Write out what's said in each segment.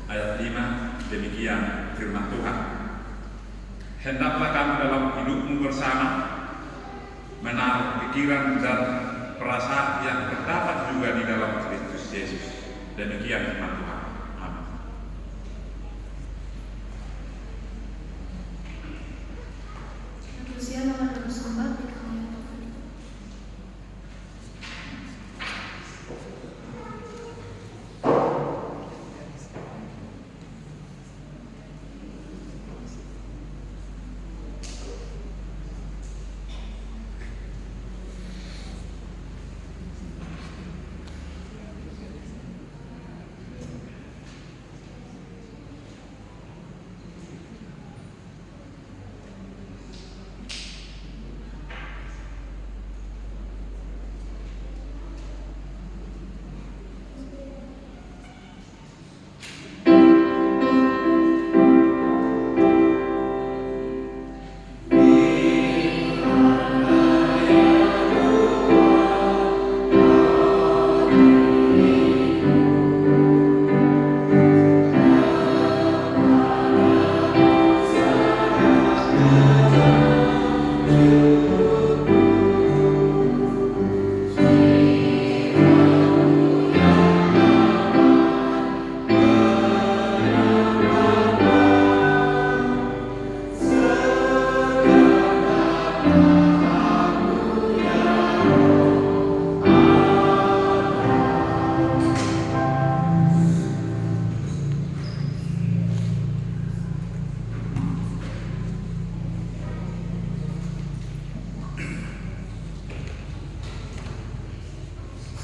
ayat 5, demikian firman Tuhan. Hendaklah kamu dalam hidupmu bersama menaruh pikiran dan perasaan yang terdapat juga di dalam Kristus Yesus. Demikian firman Tuhan. Amin.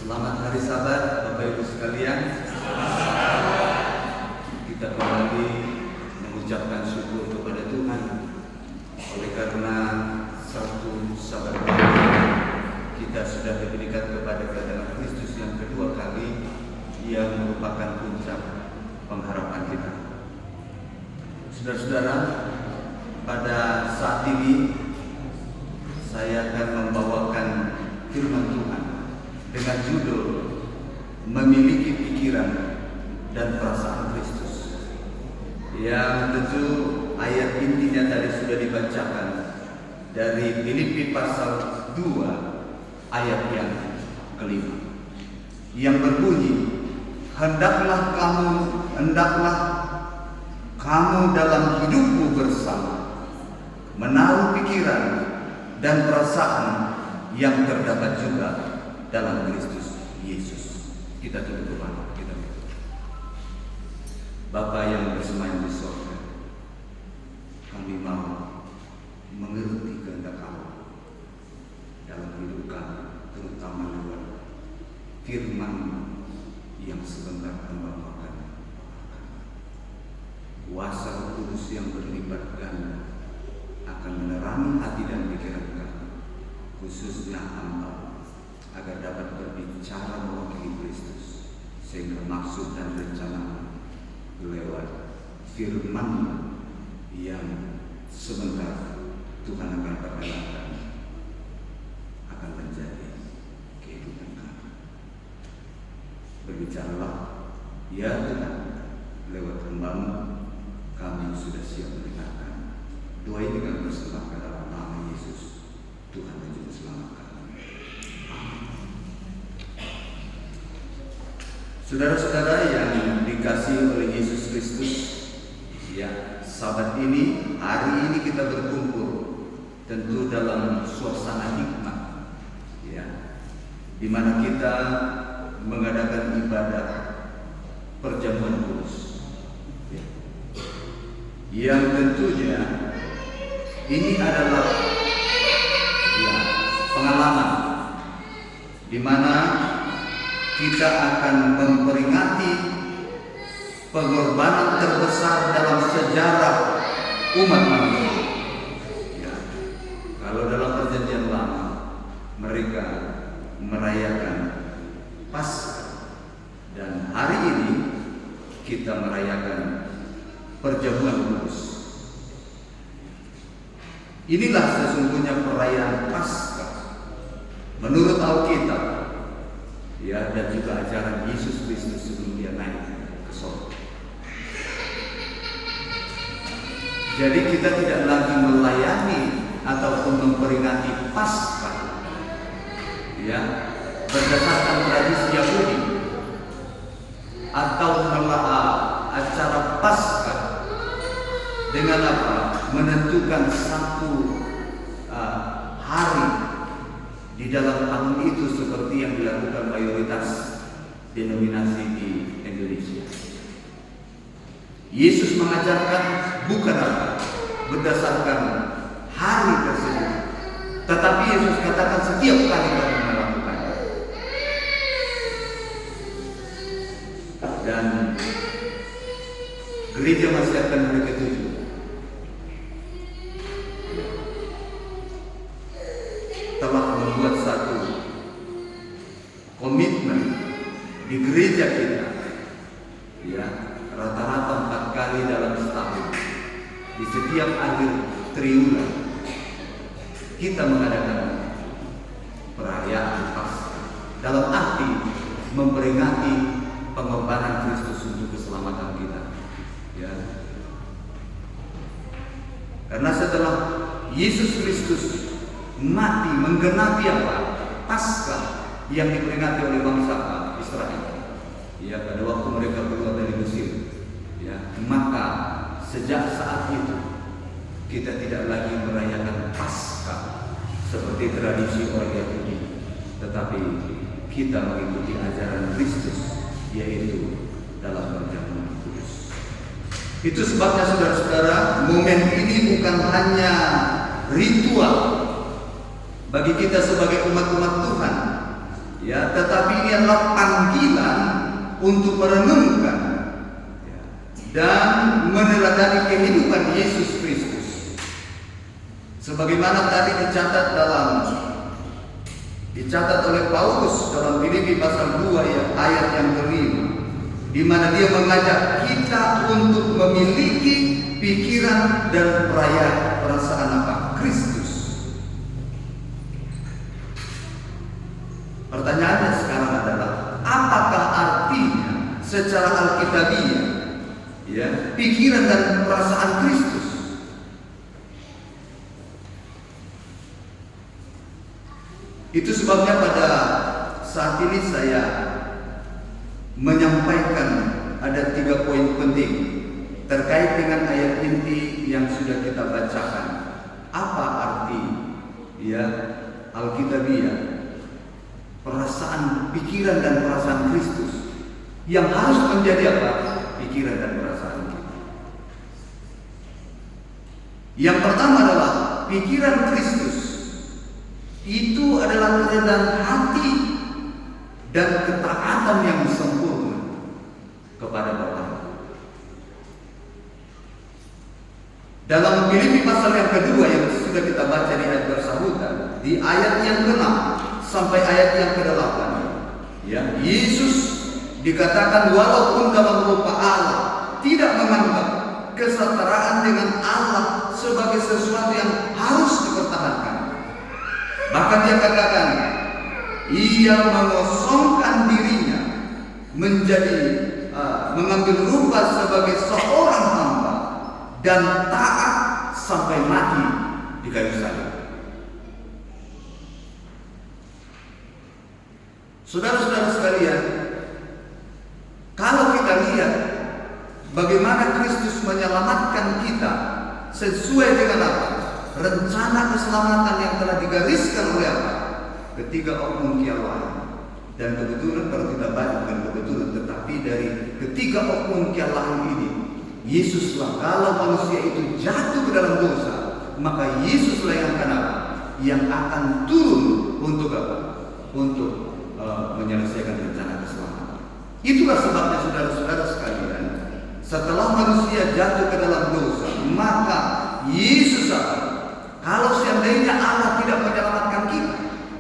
Selamat hari Sabat, Bapak Ibu sekalian. Kita kembali mengucapkan syukur kepada Tuhan oleh karena satu Sabat lagi kita sudah diberikan kepada kedatangan Kristus yang kedua kali, yang merupakan puncak pengharapan kita. Saudara-saudara, pada saat ini saya akan membawakan firman Tuhan dengan judul Memiliki Pikiran dan Perasaan Kristus, yang tentu ayat intinya tadi sudah dibacakan dari Filipi pasal 2 ayat yang kelima, yang berbunyi, hendaklah kamu dalam hidupmu bersama menaruh pikiran dan perasaan yang terdapat juga dalam Kristus Yesus. Kita tutup doa, kita berdoa. Bapa yang bersemayam di surga, kami mau mengerti kehendak Kamu dalam hidup kami, terutama lewat firman yang sebentar Hamba makan. Kuasa Roh Kudus yang berlipat ganda akan menerangi hati dan pikiran kami, khususnya hamba, agar dapat berbicara mewakili Kristus, sehingga maksud dan rencana lewat firman yang sebentar Tuhan akan perkenalkan akan menjadi kehidupan kami. Berbicaralah, ya Tuhan, lewat hamba-Mu, kami sudah siap mendengarkan. Doa ini kami persembahkan dalam nama Yesus, Tuhan dan Juru Selamat kami. Saudara-saudara yang dikasihi oleh Yesus Kristus, ya, Sabat ini, hari ini kita berkumpul tentu dalam suasana hikmat, ya, di mana kita mengadakan ibadah perjamuan kudus, ya, yang tentunya ini adalah, ya, pengalaman di mana kita akan memperingati pengorbanan terbesar dalam sejarah umat manusia. Ya, kalau dalam perjanjian lama mereka merayakan Paskah, dan hari ini kita merayakan perjamuan kudus. Inilah sesungguhnya perayaan Paskah menurut Alkitab, ya, dan juga ajaran Yesus Kristus sebelum Dia naik Jadi kita tidak lagi melayani ataupun memperingati Paskah, ya, berdasarkan tradisi Yahudi atau acara Paskah dengan apa? Menentukan satu hari di dalam tahun itu seperti yang dilakukan mayoritas denominasi di Indonesia. Yesus mengajarkan bukan apa? Berdasarkan hari tersebut, tetapi Yesus katakan setiap kali kamu melakukannya. Dan gereja masih akan hari ke-7 telah membuat satu komitmen di gereja kita, ya, rata-rata 4 kali dalam setahun, di setiap akhir triwulan kita mengadakan perayaan Paskah dalam arti memperingati pengorbanan Kristus untuk keselamatan kita, ya. Karena setelah Yesus Kristus mati menggenapi apa? Paskah yang diperingati oleh bangsa Israel, ya, pada waktu mereka keluar dari Mesir, ya, maka sejak saat itu kita tidak lagi merayakan Paskah seperti tradisi orang Yahudi, tetapi kita mengikuti ajaran Kristus, yaitu dalam perjamuan kudus. Itu sebabnya saudara-saudara, momen ini bukan hanya ritual bagi kita sebagai umat-umat Tuhan, ya, tetapi ini adalah panggilan untuk merenungkan, ya, dan meneladani kehidupan Yesus Kristus. Sebagaimana tadi dicatat oleh Paulus dalam Filipi pasal 2 ayat yang ke-5, di mana dia mengajak kita untuk memiliki pikiran dan perasaan apa? Kristus. Pertanyaannya sekarang adalah, apakah artinya secara alkitabiah, ya, pikiran dan perasaan Kristus? Itu sebabnya pada saat ini saya menyampaikan ada 3 poin penting terkait dengan ayat inti yang sudah kita bacakan. Apa arti, ya, alkitabiah? Perasaan, pikiran dan perasaan Kristus yang harus menjadi apa? Pikiran dan perasaan kita. Yang pertama adalah pikiran Kristus itu adalah kerendahan hati dan ketaatan yang sempurna kepada Bapa. Dalam Filipi pasal yang kedua yang sudah kita baca di ayat bersangkutan, di ayat yang ke-6 sampai ayat yang ke-8, ya, Yesus dikatakan walaupun dalam rupa Allah tidak menganggap kesetaraan dengan Allah sebagai sesuatu yang harus dipertahankan. Bahkan dia katakan ia mengosongkan dirinya menjadi mengambil rupa sebagai seorang hamba dan taat sampai mati di kayu salib. Saudara-saudara sekalian, kalau kita lihat bagaimana Kristus menyelamatkan kita sesuai dengan apa? Rencana keselamatan yang telah digariskan oleh apa? Ketiga oknum kialah. Dan kebetulan kalau kita baca bukan kebetulan, tetapi dari ketiga oknum kialah ini, Yesuslah, kalau manusia itu jatuh ke dalam dosa, maka Yesuslah yang akan apa? Yang akan turun untuk apa? Untuk menyelesaikan rencana keselamatan. Itulah sebabnya saudara-saudara sekalian, setelah manusia jatuh ke dalam dosa, maka Yesus apa? Kalau seandainya Allah tidak menyelamatkan kita,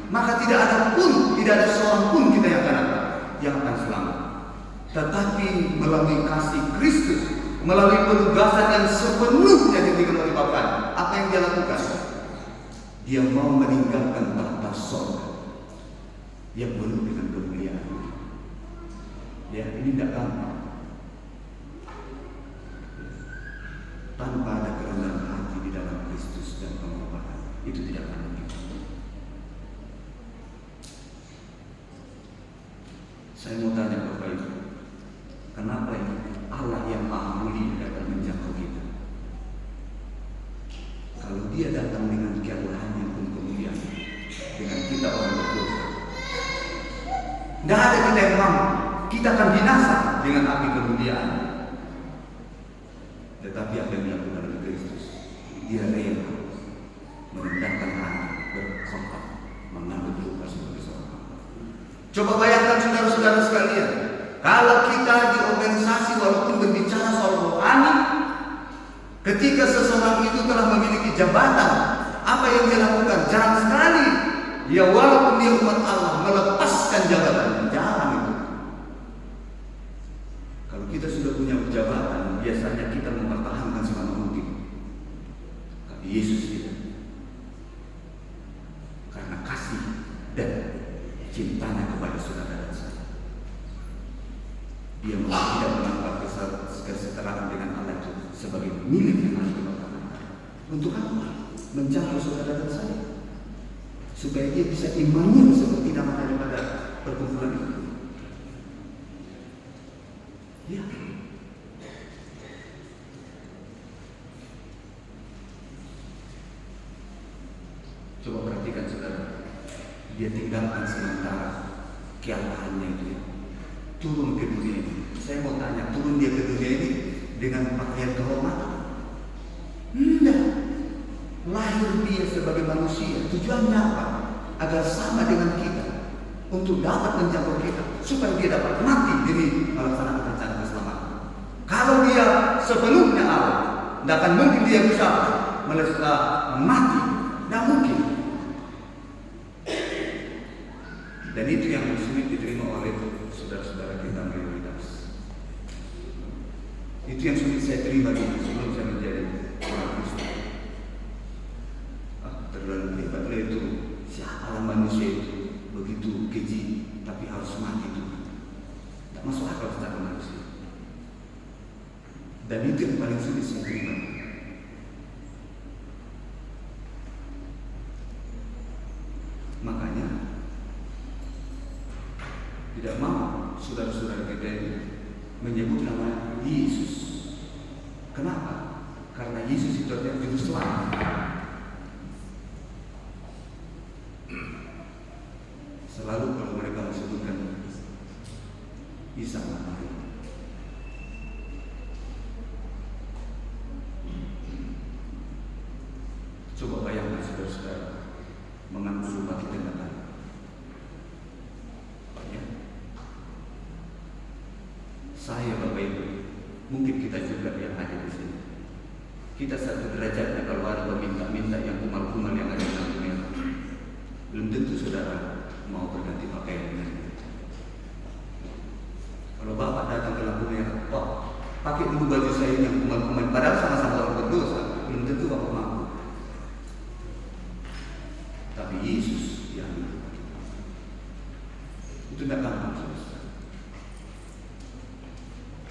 maka tidak ada seorang pun kita yang akan selamat. Tetapi melalui kasih Kristus, melalui penugasan yang sepenuhnya diberikan oleh Bapa, apa yang dia lakukan? Dia mau meninggalkan tahta sorga yang penuh dengan kemuliaan. Ya, ini tidak gampang. Tanpa ada kerendahan itu tidak akan begitu. Saya mau tanya Bapak Ibu, kenapa Allah yang Maha Mulia dapat menjangkau kita? Kalau Dia datang dengan kealahannya pun kemudian dengan kita orang berdosa, tidak ada kita yang mampu. Kita akan binasa dengan api kemuliaan. Tetapi apa yang dilakukan oleh Kristus? Dia rela merendahkan hati, berkorban, mengambil luka sebagai seorang hamba. Coba bayangkan saudara-saudara sekalian, kalau kita di organisasi walaupun berbicara soal rohani, ketika seseorang itu telah memiliki jabatan, apa yang dia lakukan? Jarang sekali dia walaupun dia umat Allah melepaskan jabatan. Jarang itu. Kalau kita sudah punya jabatan, biasanya kita mempertahankan selama mungkin. Tapi Yesus tidak. Karena kasih dan cintanya kepada saudara dan saya, Dia tidak menganggap kesetaraan dengan Allah itu sebagai milik yang harus dipertahankan. Untuk apa? Menjangkau saudara dan saya, supaya dia bisa imannya seperti nama daripada perkumpulan itu. Ya. Coba perhatikan saudara, dia tinggalkan sementara kealahannya itu, turun ke dunia ini. Saya mau tanya, turun dia ke dunia ini dengan pakaian kehormatan? Tidak. Lahir dia sebagai manusia. Tujuannya apa? Agar sama dengan kita, untuk dapat menjangkau kita, supaya dia dapat mati demi melaksanakan rencana keselamatan. Kalau dia sebelumnya Allah, tidak akan mungkin dia bisa mati. Tidak mungkin. Dan itu yang sulit diterima oleh saudara-saudara kita mayoritas. Itu yang sulit saya terima dulu sebelum saya menjadi orang Kristen. Terlalu hebat itu. Siapa manusia itu begitu keji, tapi harus mati itu. Tak masuk akal secara manusia. Dan itu yang paling sulit saya terima. Makanya tidak mau saudara-saudara kita ini menyebut nama Yesus. Kenapa? Karena Yesus itu adalah juru selamat. Selalu kalau mereka menyebutkan Isa Maria, coba bayangkan saudara-saudara mengambil rumah kita dengan ya. Saya Bapak Ibu, mungkin kita juga yang ada di sini, kita satu derajatnya. Kalau ada meminta-minta yang kumal-kumal yang ada di lampu merah, belum tentu saudara mau berganti pakaian dengan itu. Kalau Bapak datang ke lampu merah, Pak, pakai dulu baju saya yang kumal-kumal, padahal sama-sama orang berdosa, belum tentu Bapak mampu. Tapi Yesus yang itu tidak gampang.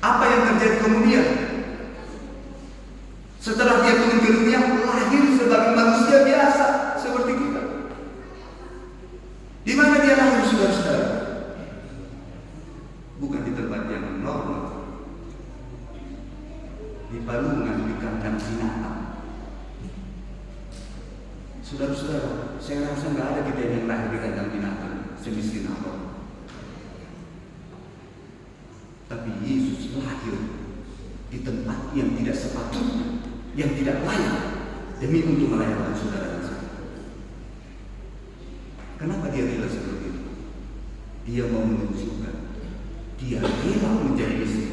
Apa yang terjadi kemudian? Setelah dia turun ke dunia, lahir sebagai manusia biasa seperti kita. Di mana dia lahir, saudara-saudara? Bukan di tempat yang normal, di palungan, di kandang binatang. Saudara-saudara, saya rasa nggak ada kita yang lahir di kandang binatang, semiskin apa. Tapi Yesus lahir di tempat yang tidak sepatutnya, yang tidak layak, demi untuk melayani saudara dan saya. Kenapa dia rela seperti itu? Dia mau menunjukkan dia rela menjadi istri,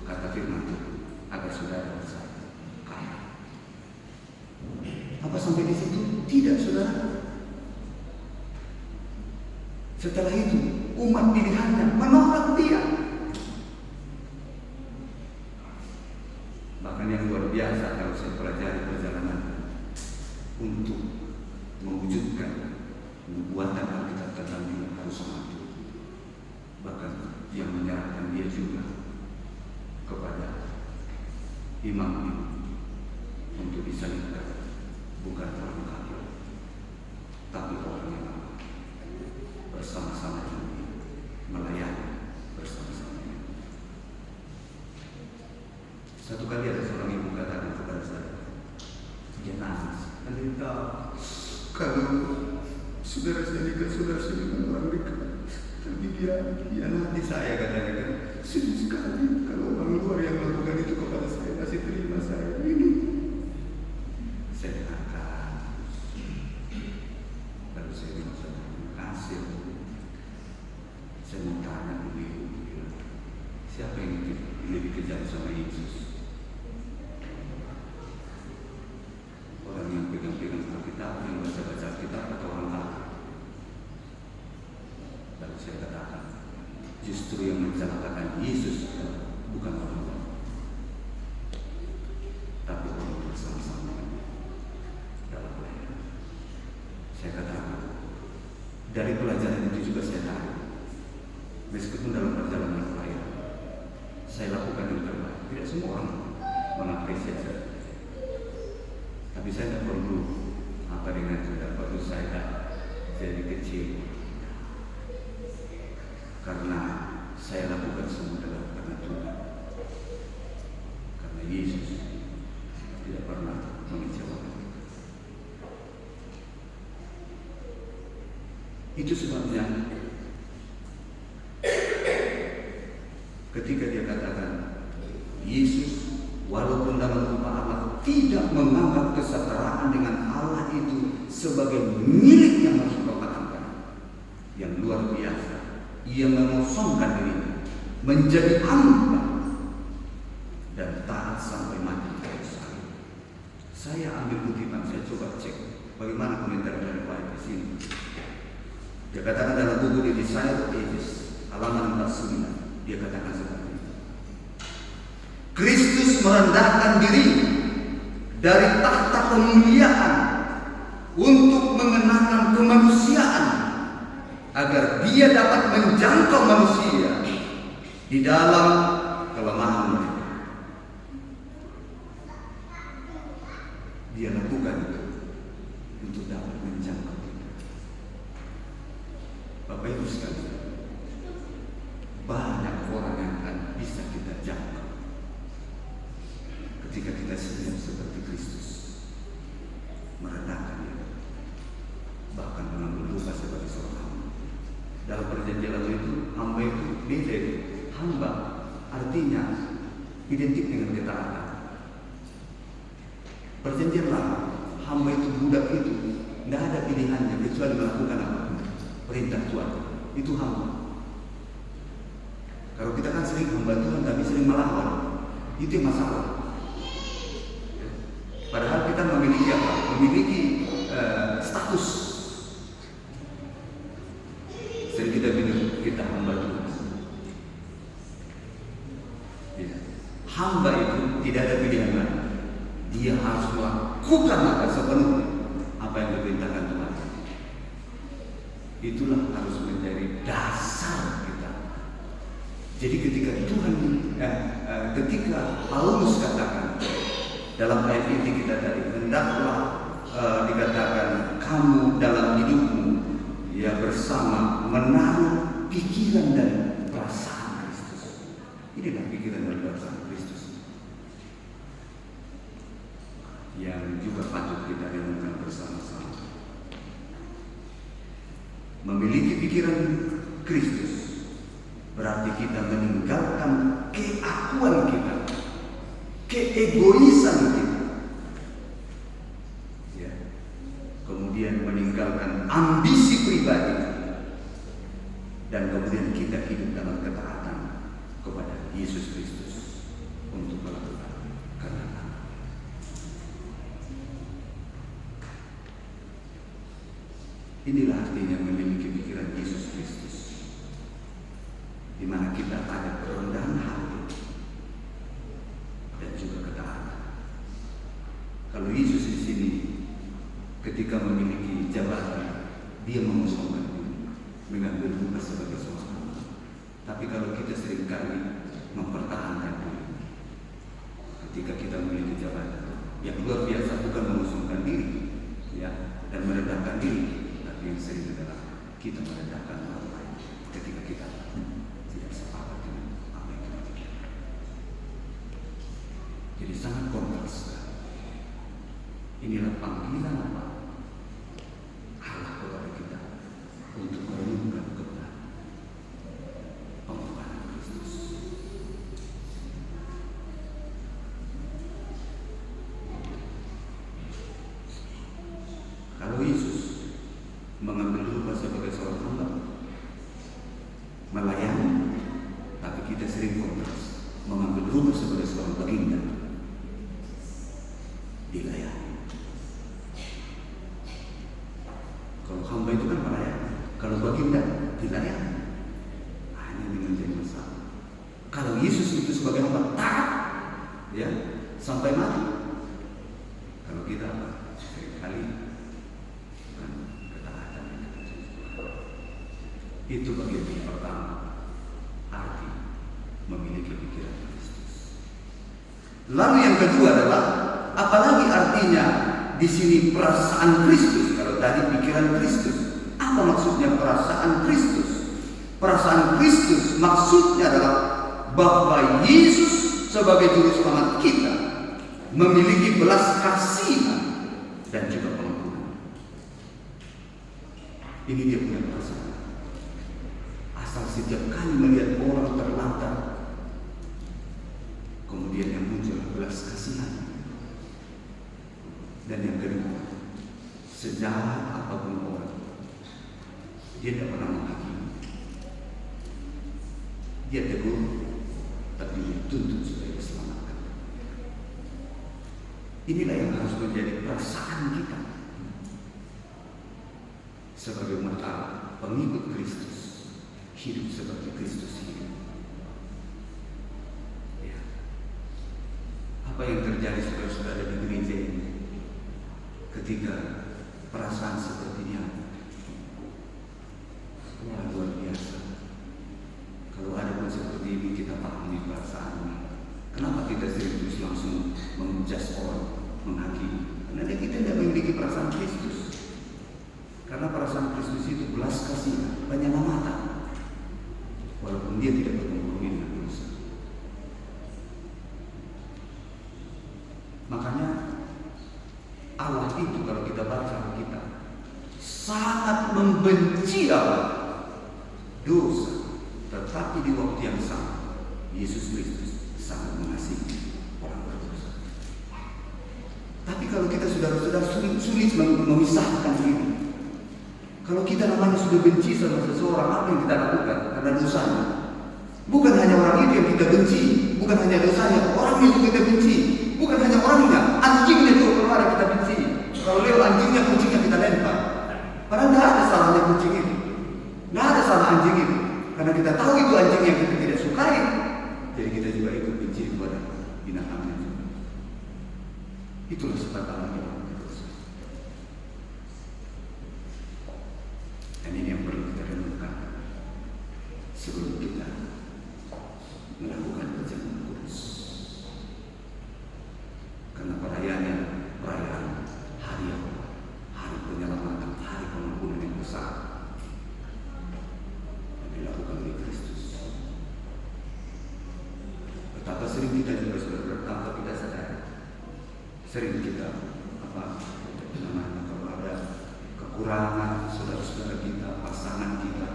kata firman Tuhan, agar saudara dan saya kaya. Apa sampai di situ? Tidak, saudara. Setelah itu umat pilihannya menolak dia. Bahkan yang luar biasa kalau saya pelajari perjalanan untuk mewujudkan nubuatan Alkitab tentang dia harus mati. Bahkan yang menyerahkan dia juga kepada imam untuk disalibkan, bukan orang kafir. Satu kali ada seorang ibu katakan kepada saya, dia nangis, "Pendeta, kalau saudara saya nikah, saudara saya dengan orang dekat, tapi dia nanti saya," katanya kan, "sedih sekali kalau orang luar yang melakukan itu kepada saya, masih terima saya ini." Saya dengarkan, lalu saya bilang, "Terima kasih." Saya mau tanya dulu, siapa yang lebih kejam sama Yesus? Orang yang pegang-pegang Alkitab, yang baca-baca Alkitab, atau orang lain? Lalu saya katakan, justru yang mencelakakan Yesus bukan orang lain, tapi orang bersama-sama dalam pelayanan. Saya katakan, dari pelajaran itu juga saya tahu, meskipun dalam perjalanan pelayanan saya lakukan yang terbaik. Tidak semua orang mengapresiasi, tapi saya tidak perlu tidak perlu saya jadi kecil, karena saya lakukan semua karena Tuhan, karena Yesus tidak pernah mengecewakan. Itu sebabnya ketika dia katakan, Yesus walaupun dalam rupa Allah tidak menganggap kesetaraan dengan Allah itu sebagai milik yang harus dipertahankan. Yang luar biasa, ia mengosongkan dirinya menjadi hamba dan taat sampai mati kayu salib. Saya ambil kutipan, saya coba cek bagaimana komentar dari Pak di sini. Dia katakan dalam buku The Desire of Ages halaman 49, dia katakan seperti ini: Kristus merendahkan diri dari tahta kemuliaan untuk mengenakan kemanusiaan, agar dia dapat menjangkau manusia di dalam kelemahan mereka. Dia lakukan itu untuk dapat menjangkau kita. Bapak Ibu sekalian, banyak orang yang akan bisa kita jangkau ketika kita sedia seperti Kristus, merendahkan diri, bahkan mengambil lupa sebagai seorang hamba. Dalam perjanjian lama itu, hamba itu beda. Hamba artinya identik dengan ketaatan. Perjanjian lama, hamba itu, budak itu tidak ada pilihannya kecuali melakukan apa? Perintah Tuhan. Itu hamba. Kalau kita kan sering hamba Tuhan tapi sering melawan, itu yang masalah. Padahal kita memiliki apa? Memiliki status. Sering kita bilang kita hamba Tuhan. Ya. Hamba itu tidak ada pilihan lain. Dia harus melakukan apa sepenuhnya apa yang diperintahkan Tuhan. Itulah harus menjadi dasar kita. Jadi ketika Paulus katakan dalam ayat ini kita tadi, hendaklah dikatakan kamu dalam hidupmu ya bersama menaruh pikiran dan perasaan Kristus. Inilah pikiran dan perasaan Kristus yang juga patut kita renungkan bersama-sama. Memiliki pikiran Kristus berarti kita meninggalkan keakuan kita, keegoisan kita, ya. Kemudian meninggalkan ambisi pribadi, dan kemudian kita hidup dalam ketaatan kepada Yesus Kristus untuk melakukan kehendak. Inilah artinya memiliki pikiran Yesus Kristus, di mana kita ada kerendahan hati dan juga ketaatan. Kalau Yesus di sini ketika memiliki jabatan, dia mengosongkan diri, mengambil tugas sebagai seorang. Tapi kalau kita seringkali mempertahankan diri, ketika kita memiliki jabatan yang luar biasa, bukan mengosongkan diri, ya, dan merendahkan diri, tapi yang sering adalah kita merendahkan orang lain ketika kita tidak sepakat dengan apa yang kita pikirkan. sangat kontras. Inilah panggilan apa? Allah kepada kita untuk merenungkan kepada pengorbanan Kristus. Kalau Yesus mengambil rupa sebagai seorang hamba, melayani, tapi kita sering kontras, mengambil rupa sebagai seorang baginda, dilayani. Kalau hamba itu kan melayani, kalau baginda dilayani. Hanya ini menjadi masalah. Kalau Yesus itu sebagai hamba taat, ya, sampai mati. Kalau kita seringkali bukan ketaatan yang kita cari. Itu bagian yang pertama, arti memiliki pikiran Kristus. Lalu yang kedua adalah, apalagi artinya di sini perasaan Kristus. Kalau tadi pikiran Kristus, apa maksudnya perasaan Kristus? Perasaan Kristus maksudnya adalah bahwa Yesus sebagai juru selamat kita memiliki belas kasihan dan juga pengampunan. Ini dia punya perasaan. Asal setiap kali melihat orang terlantar, kemudian yang muncul belas kasihan. Dan yang kedua, sejahat apapun orang, dia tidak pernah menghakimi. Dia tegur, tapi dia tuntut supaya diselamatkan. Inilah yang harus menjadi perasaan kita sebagai umat Allah, pengikut Kristus, hidup seperti Kristus hidup. Ya. Apa yang terjadi saudara-saudara di gereja ini ketika perasaan sepertinya luar biasa? Kalau ada pun seperti ini, kita pahami perasaannya. Kenapa kita sering terus langsung menjudge orang, menghakimi? Karena kita tidak memiliki perasaan Kristus. Karena perasaan Kristus itu belas kasihan, penyelamatan, walaupun dia tidak berkompromi dengan dosa. Makanya Allah itu kalau kita baca kita sangat membenci Allah dosa. Tetapi di waktu yang sama, Yesus Kristus sangat mengasihi orang berdosa. Tapi kalau kita sudah sulit memisahkan ini. Kalau kita namanya sudah benci sama seseorang, apa yang kita lakukan? Karena dosanya. Bukan hanya orang itu yang kita benci, bukan hanya dosanya, orangnya juga kita benci. Bukan hanya orangnya, anjingnya juga keluar kita benci. Kalau lewat anjingnya, kucingnya kita lempar. Padahal tidak ada salahnya kucing itu, tidak ada salah anjing itu. Karena kita tahu itu anjing yang kita tidak sukai, jadi kita juga ikut benci kepada binatangnya juga. Itulah sifat Allah yang berdosa. Dan ini yang perlu kita renungkan sebelum kita melakukan perjalanan kudus. Karena perayaan hari Allah, hari penyelamatan, hari pengampunan yang besar dilakukan oleh Kristus. Betapa sering kita juga sudah tanpa kita sadari, sering kita kalau ada kekurangan saudara-saudara kita, pasangan kita,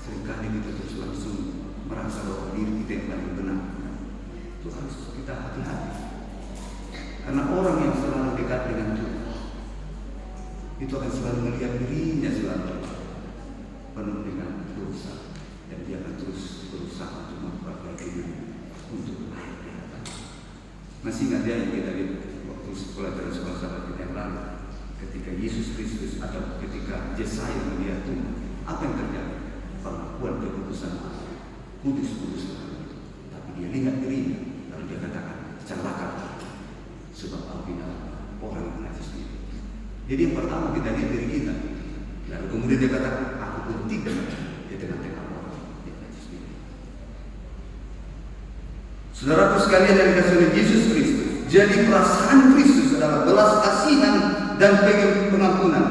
seringkali kita terus langsung merasa bahwa diri kita yang paling benar. Itu harus kita hati-hati, karena orang yang selalu dekat dengan Tuhan itu akan selalu melihat dirinya selalu penuh dengan dosa, dan dia akan terus berusaha untuk memperbaiki diri untuk layak di hadapan. Masih ingat ya yang kita lihat waktu sekolah sahabat kita yang lalu, ketika Yesus Kristus atau ketika Yesaya melihat Tuhan, apa yang terjadi? Pengakuan keputusan kudus, tapi dia lihat dirinya, lalu dia katakan celaka, sebab aku tidak orang yang najis diri. Jadi yang pertama kita lihat diri kita, lalu kemudian dia katakan aku pun tidak di tengah-tengah orang yang najis diri. Saudaraku sekalian yang dikasihi oleh Yesus Kristus, jadi perasaan Kristus adalah belas kasihan dan pengampunan.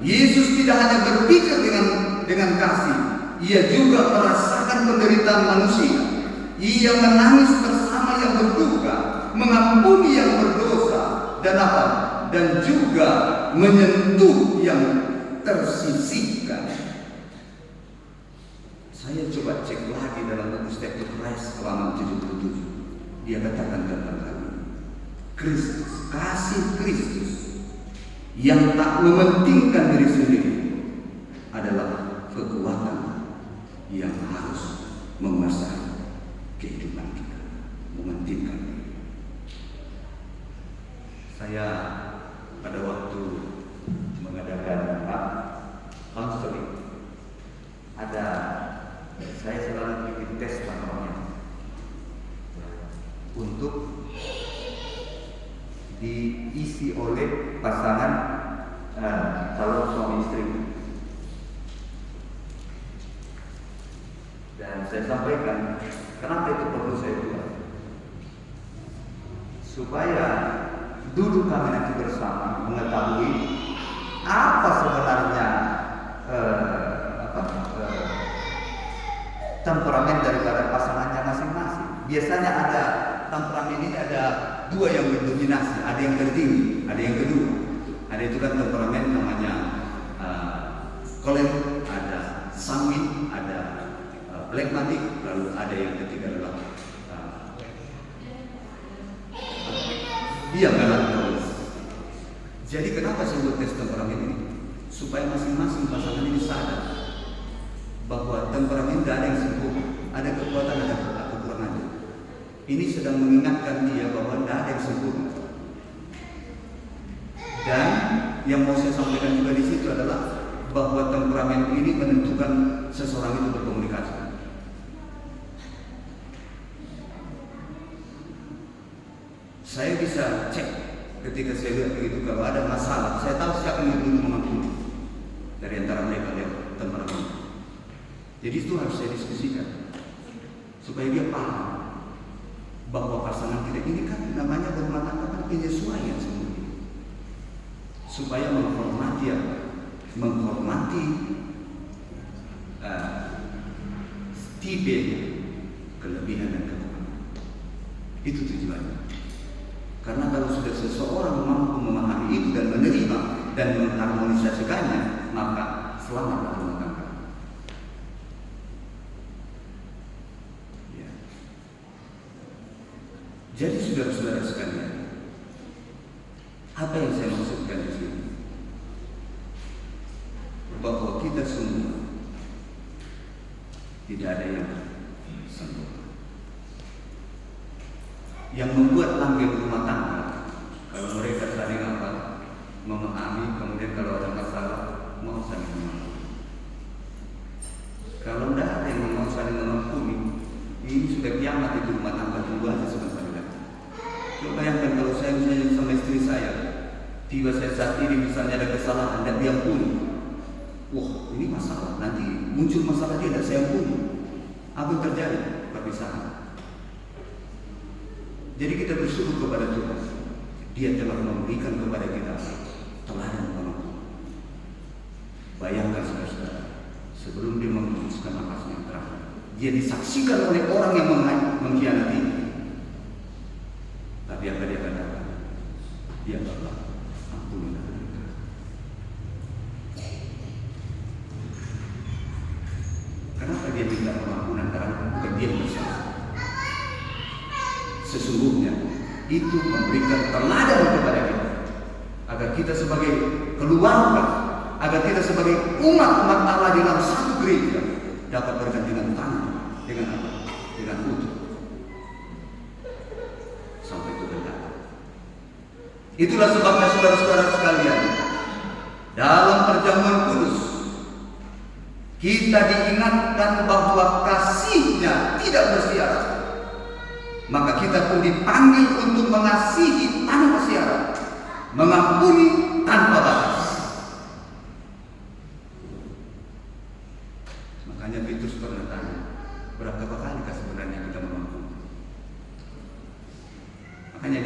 Yesus tidak hanya berpikir dengan kasih, ia juga merasakan penderitaan manusia. Ia menangis bersama yang berduka mengampuni yang berdosa, dan apa? Dan juga menyentuh yang tersisihkan. Saya coba cek lagi dalam buku State to Christ halaman 77. Dia katakan tentang hal ini. Kristus, kasih Kristus yang tak mementingkan diri sendiri adalah kekuatan yang harus menguasai kehidupan kita, mementingkan diri. Saya pada waktu mengadakan counseling, saya selalu bikin tes namanya untuk diisi oleh pasangan calon suami istri. Dan saya sampaikan kenapa itu perlu saya buat, supaya duduk kami nanti bersama mengetahui apa sebenarnya temperamen daripada pasangannya masing-masing. Biasanya ada temperamen ini ada dua yang mendominasi, ada yang tertinggi, ada yang kedua. Ada itu kan temperamen namanya kolerik, ada sanguin, ada phlegmatik, lalu ada yang ketiga adalah dia melankolis. Jadi kenapa saya buat tes temperamen ini? Supaya masing-masing pasangan ini sadar bahwa temperamen tidak ada yang sempurna, ada kekuatan, ada kekurangannya. Ini sedang mengingatkan dia bahwa tidak ada yang sempurna. Dan yang mau saya sampaikan juga di situ adalah bahwa temperamen ini menentukan seseorang itu berkomunikasi. Saya bisa cek ketika saya lihat begitu, kalau ada masalah, saya tahu siapa yang dulu mengampuni dari antara mereka yang temperamen. Jadi itu harus saya diskusikan supaya dia paham bahwa pasangan kita ini kan namanya berumah tangga kan penyesuaian semuanya, supaya menghormati tipe kelebihan dan kekurangan. Itu tujuannya. Karena kalau sudah seseorang mampu memahami itu dan menerima dan mengharmonisasikannya, maka selamatlah rumah tangga. Jadi saudara-saudara sekalian, apa yang saya maksudkan di sini? Bahwa kita semua tidak ada yang sempurna. Yang membuat langgeng rumah tangga, kalau mereka saling memahami, kemudian kalau ada masalah mau saling mengampuni. Kalau tidak ada yang mau saling mengampuni, ini sudah kiamat itu rumah tangga, tunggu aja sebentar. Coba bayangkan kalau saya misalnya sama istri saya, tiba saya saat ini misalnya ada kesalahan dan dia ampuni. Wah, ini masalah, nanti muncul masalah dia dan saya ampuni. Apa yang terjadi? Perpisahan. Jadi kita bersyukur kepada Tuhan, Dia telah memberikan kepada kita teladan pengampun. Bayangkan saudara, sebelum dia memutuskan nafasnya yang terakhir, dia disaksikan oleh orang yang mengkhianati. Tapi apa dia katakan? Ya Allah, ampunilah mereka. Kenapa dia minta pengampunan? Karena bukan dia bersalah. Sesungguhnya itu memberikan teladan kepada kita, agar kita sebagai keluarga, agar kita sebagai umat Allah dalam satu gereja dapat bergandengan tangan dengan apa? Dengan utuh. Itulah sebabnya saudara-saudara sekalian, dalam perjamuan kudus kita diingatkan bahwa kasihnya tidak bersyarat. Maka kita pun dipanggil untuk mengasihi tanpa syarat, mengampuni tanpa batas. Makanya Petrus pernah tanya, berapa kali sebenarnya kita mengampuni? Makanya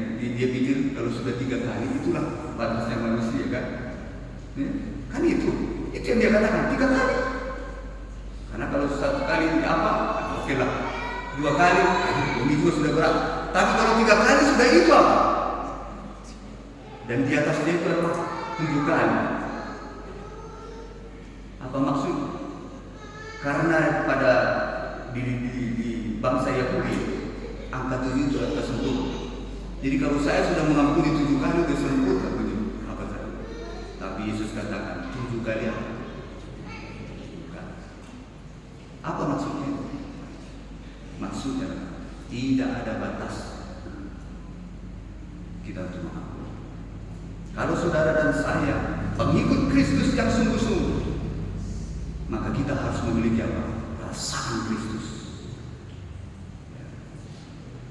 dia pikir kalau sudah 3 kali itulah batasnya manusia kan? Kan itu yang dia katakan 3 kali. Karena kalau 1 kali apa? Oke lah. 2 kali, ini juga sudah berat. Tapi kalau 3 kali sudah itu apa? Dan di atasnya itu apa? 7 kali. Apa maksud? Karena pada di bangsa Yahudi angka 7 itu angka sempurna. Jadi kalau saya sudah mengampuni 7 kali sudah sempurna apa tadi? Tapi Yesus katakan 7 kali apa? Apa maksudnya? Maksudnya tidak ada batas kita untuk mengampuni. Kalau saudara dan saya pengikut Kristus yang sungguh-sungguh, maka kita harus memiliki apa? Perasaan Kristus.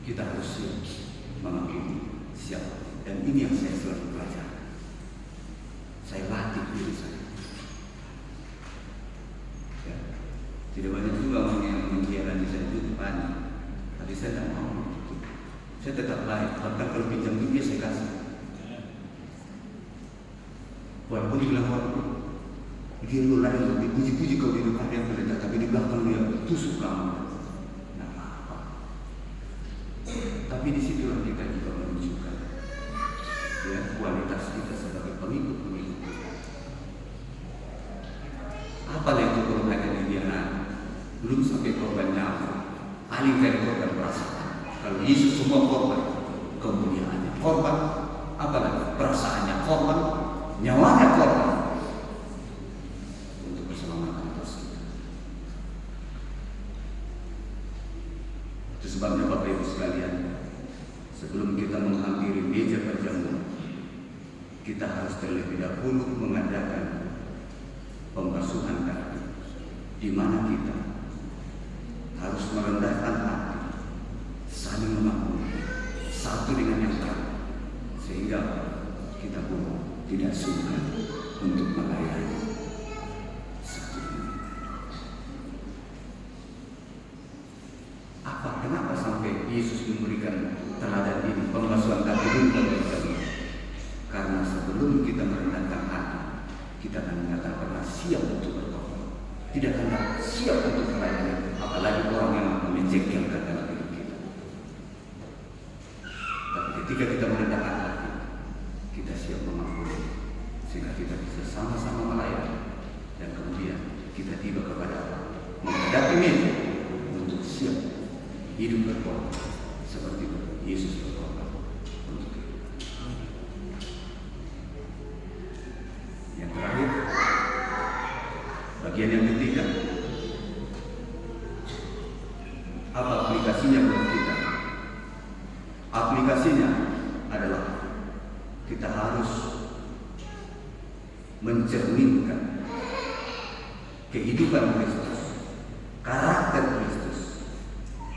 Kita harus siap mengampuni, siap. Dan ini yang saya selalu pelajari. Saya latih diri saya. Ya. Tidak banyak juga orang yang mengkhianati saya itu banyak. Tapi saya tidak mau. Saya tetap baik. Bahkan kalau pinjam duit saya kasih. Walaupun dibilang orang dia lu lain, dipuji-puji kau di depan yang pendeta, tapi di belakang dia tusuk kamu. Nah, apa? Tapi di situlah kita juga menunjukkan ya, kualitas kita sebagai pengikut-pengikut. Apa yang itu kalau hanya dia belum sampai korban nyawa, paling kali korban perasaan. Kalau Yesus semua korban, kemuliaannya korban, apa lagi? Perasaannya korban, nyawanya korban. Sebabnya Bapak Ibu sekalian, sebelum kita menghampiri meja perjamuan, kita harus terlebih dahulu mengadakan pembasuhan kaki, di mana kita harus merendahkan hati, saling mengampuni satu dengan yang lain, sehingga kita pun tidak sungkan untuk melayani satu ini. Kenapa sampai Yesus memberikan teladan ini, pembasuhan kaki dulu? Karena sebelum kita merendahkan hati, kita akan menyatakan siap untuk berkorban, tidak akan siap untuk melayani, apalagi orang yang menjengkelkan dalam hidup kita. Tapi ketika kita merendahkan hati, kita siap mengampuni, sehingga kita bisa sama-sama melayani, dan kemudian kita tiba kepada menghadapi meja untuk siap hidup berkorban seperti Yesus berkorban untuk kita. Yang terakhir, bagian yang ketiga, apa aplikasinya buat kita? Aplikasinya adalah kita harus mencerminkan kehidupan Kristus, karakter Kristus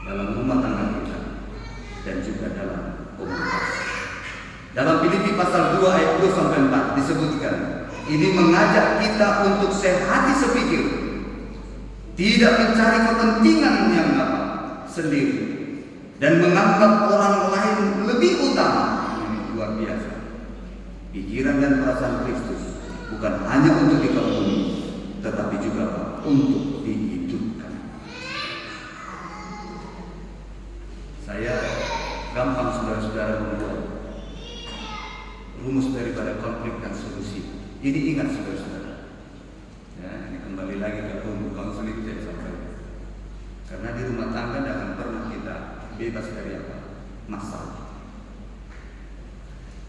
dalam rumah tangga kita dan juga dalam komunitas. Dalam Filipi pasal 2 ayat 2-4 disebutkan, ini mengajak kita untuk sehati sepikir, tidak mencari kepentingan yang sendiri, dan menganggap orang lain lebih utama. Ini luar biasa. Pikiran dan perasaan Kristus bukan hanya untuk dikagumi, tetapi juga untuk dihidupkan. Saya gampang saudara-saudara membuat rumus daripada konflik dan solusi. Ini ingat saudara-saudara. Ya, ini kembali lagi ke rumus konseling saya sampaikan. Karena di rumah tangga tidak akan pernah kita bebas dari apa? Masalah.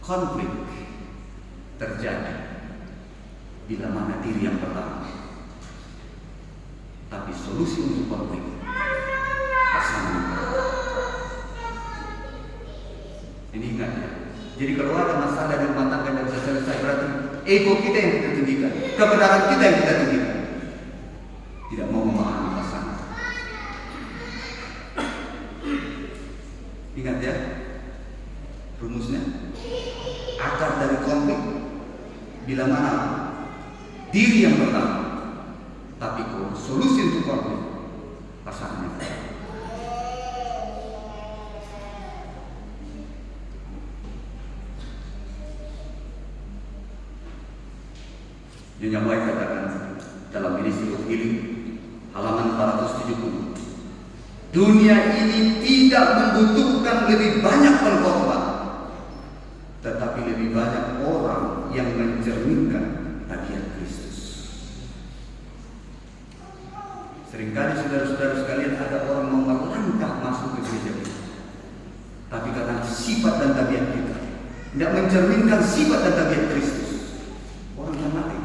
Konflik terjadi bila mana diri yang pertama. Tapi solusi untuk konflik pasangan. Ini ingat ya. Jadi kalau ada masalah di rumah tangga yang bisa selesai, berarti ego kita yang kita tinggikan, kebenaran kita yang kita tinggikan. Tidak mau memahami pasangan. Ingat ya, rumusnya. Akar dari konflik bila mana diri yang pertama, tapi solusi untuk konflik pasangan. Nyonya White katakan dalam Ministry of Healing halaman 470, dunia ini tidak membutuhkan lebih banyak mencerminkan tabiat Kristus. Seringkali saudara-saudara sekalian ada orang mau melangkah masuk ke gereja kita, tapi karena sifat dan tabiat kita tidak mencerminkan sifat dan tabiat Kristus, orang yang mati.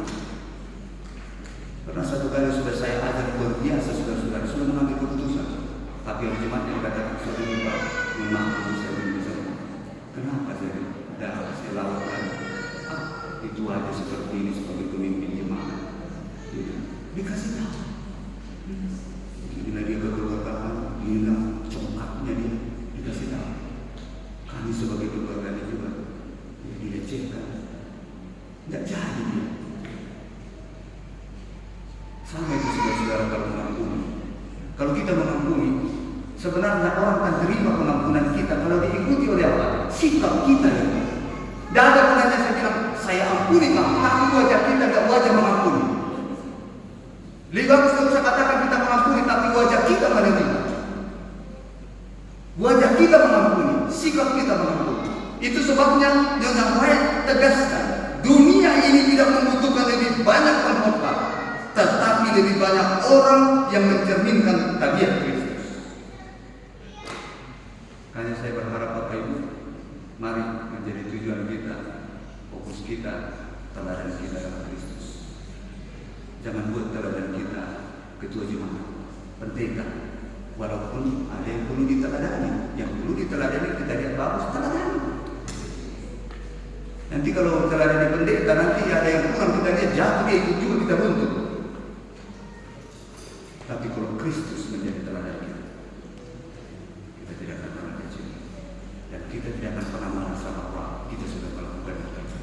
Pernah satu kali sudah saya ajar luar biasa, saudara-saudara sudah mengambil keputusan, tapi orang jemaatnya katakan sudah lupa, memang saya belum bisa. Kenapa saya lakukan? Itu aja seperti ini sebagai pemimpin jemaat. Dikasih tahu. Bila dia kekeluargaan, hilang congkaknya dia dikasih tahu. Kami sebagai keluarganya juga dilecehkan. Tidak jadi dia. Sama itu saudara-saudara kalau mengampuni. Kalau kita mengampuni, sebenarnya orang akan terima pengampunan kita kalau diikuti oleh apa? Sikap kita ya. Tidak ada gunanya saya bilang, saya ampuni kamu, tapi wajah kita tidak wajah mengampuni. Lebih bagus kalau saya katakan kita mengampuni, tapi wajah kita menerima. Wajah kita mengampuni, sikap kita mengampuni. Itu sebabnya dengan baik tegaskan, dunia ini tidak membutuhkan lebih banyak pengkhotbah, tetapi lebih banyak orang yang mencerminkan tabiat Kristus. Hanya saya berharap Bapak Ibu, mari menjadi tujuan kita, fokus kita, teladan kita dalam Kristus. Jangan buat teladan kita ketua jemaat, pendeta, walaupun ada yang perlu diteladani, yang perlu diteladani kita lihat bagus, teladani. Nanti kalau teladani pendeta, nanti ada yang kurang kita lihat jatuh, dia ikut juga kita buntu. Tapi kalau Kristus menjadi teladan kita tidak akan pernah kecil, dan kita tidak akan pernah merasa bahwa kita sudah melakukan hal itu.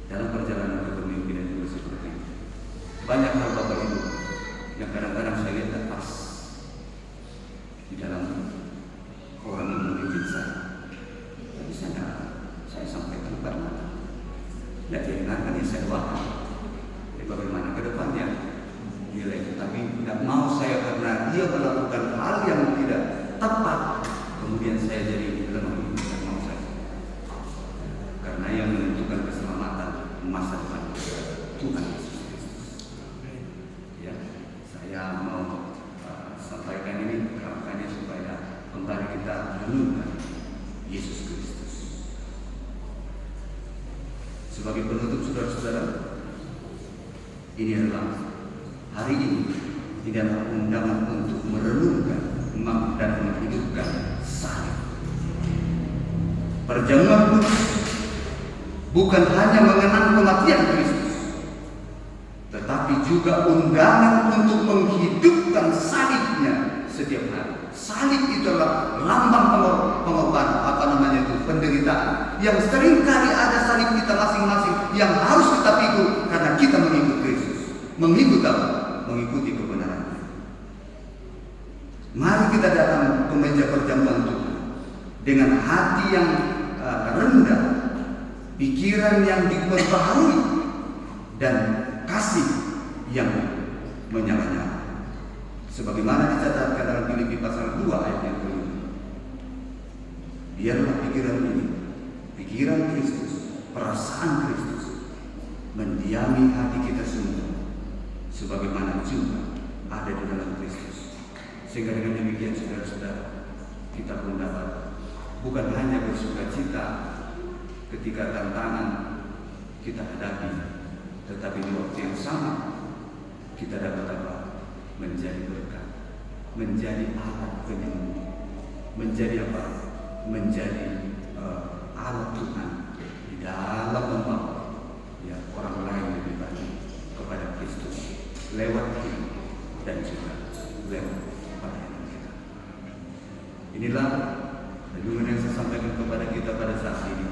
Dalam perjalanan kepemimpinan juga seperti itu. Banyak hal Bapak Ibu yang kadang-kadang saya lihat tak pas di dalam orang yang memimpin saya. Tapi saya sampaikan karena tidak didengarkan, yang saya doakan. Bagaimana ke depannya nilai itu, tapi tidak mau saya karena dia melakukan hal yang tidak tepat kemudian saya jadi lemah. Tidak mau saya, karena yang menentukan keselamatan masa depan Tuhan Yesus Kristus. Ya, saya mau sampaikan ini makanya supaya kembali kita menunjukkan Yesus Kristus sebagai penutup. Saudara-saudara, ini adalah hari ini tidak undangan untuk merenungkan dan menghidupkan salib. Perjamuan kudus bukan hanya mengenang kematian Kristus, tetapi juga undangan untuk menghidupkan salibnya setiap hari. Salib itu adalah lambang pengorbanan, penderitaan. Yang seringkali ada salib kita masing-masing yang harus kita pikul karena kita mengikut Kristus. Mengikut apa? Mengikuti kebenaran. Mari kita datang ke meja perjamuan Tuhan dengan hati yang rendah, pikiran yang diperbaharui, dan kasih yang menyala-nyala. Sebagaimana dicatatkan dalam Filipi pasal 2 ayat yang kelima. Biarlah pikiran ini, pikiran Kristus, perasaan Kristus, mendiami hati kita semua, sebagaimana juga ada di dalam Kristus. Sehingga dengan demikian saudara-saudara, kita pun dapat bukan hanya bersukacita ketika tantangan kita hadapi, tetapi di waktu yang sama kita dapat apa? Menjadi berkat, menjadi alat penyembuh, menjadi apa? Menjadi alat Tuhan di dalam membawa ya orang lain lebih banyak kepada Kristus lewat kita dan juga lewat pelayanan kita. Inilah renungan yang saya sampaikan kepada kita pada saat ini,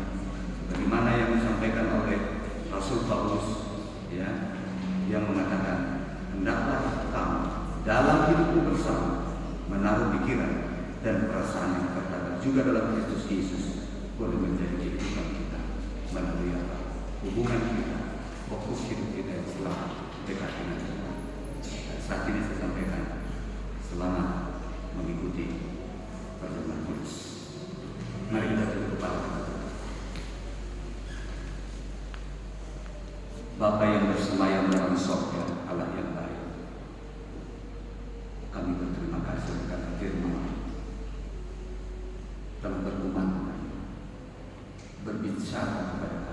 bagaimana yang disampaikan oleh Rasul Paulus, ya, yang mengatakan hendaklah kamu dalam hidupmu bersama menaruh pikiran dan perasaan yang terdapat juga dalam Kristus Yesus boleh menjadi kehidupan kita melalui apa? Hubungan kita, fokus hidup kita yang selalu dekat dengan Tuhan. Saat ini saya sampaikan selamat mengikuti perjamuan kudus. Mari kita tunduk kepala. Bapa yang bersemayam dalam sorga, Allah yang baik, kami berterima kasih karena firman telah bergumam berbicara kepada